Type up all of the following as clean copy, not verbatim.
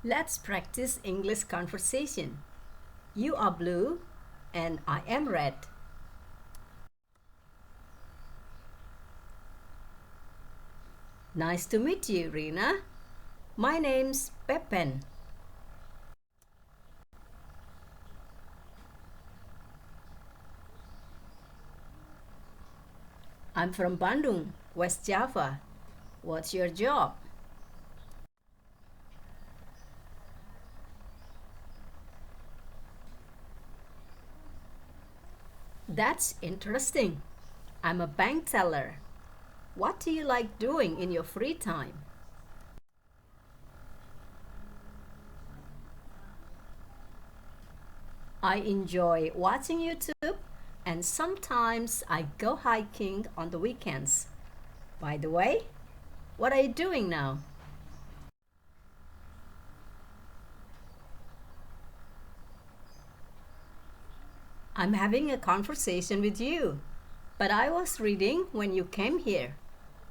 Let's practice English conversation. You are blue and I am red. Nice to meet you, Rina. My name's Pepen. I'm from Bandung, West Java. What's your job? That's interesting. I'm a bank teller. What do you like doing in your free time? I enjoy watching YouTube and sometimes I go hiking on the weekends. By the way, what are you doing now? I'm having a conversation with you, but I was reading when you came here.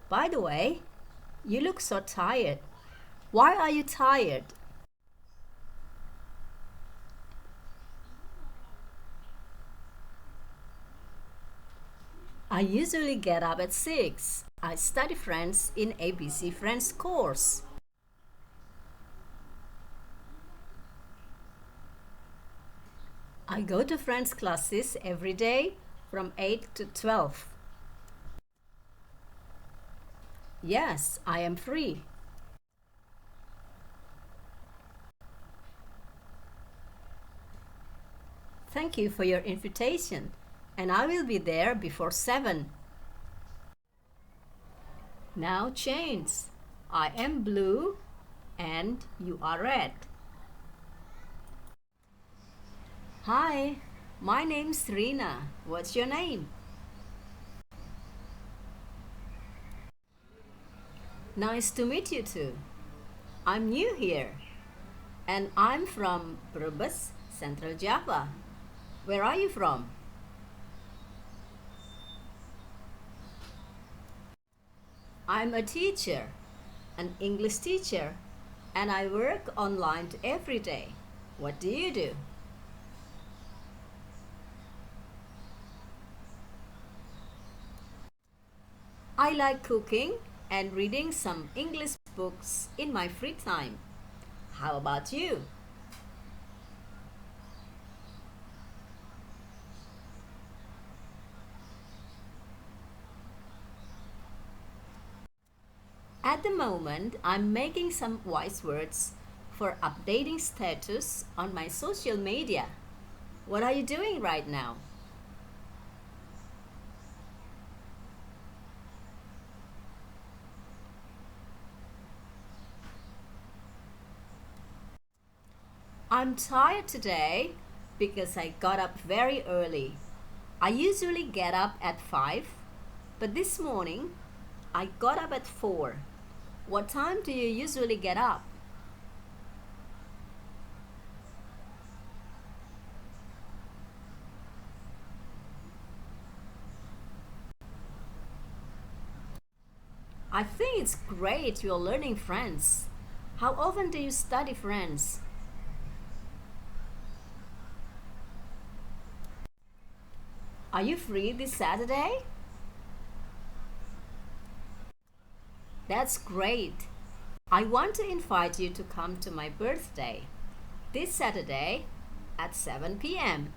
By the way, you look so tired. Why are you tired? I usually get up at 6. I study French in ABC French course. I go to French classes every day from 8 to 12. Yes, I am free. Thank you for your invitation, and I will be there before 7. Now change. I am blue and you are red. Hi, my name's Rina. What's your name? Nice to meet you too. I'm new here and I'm from Brebes, Central Java. Where are you from? I'm a teacher, an English teacher, and I work online every day. What do you do? I like cooking and reading some English books in my free time. How about you? At the moment, I'm making some voice words for updating status on my social media. What are you doing right now? I'm tired today because I got up very early. I usually get up at 5, but this morning I got up at 4. What time do you usually get up? I think it's great you're learning French. How often do you study French? Are you free this Saturday? That's great. I want to invite you to come to my birthday this Saturday at 7 p.m.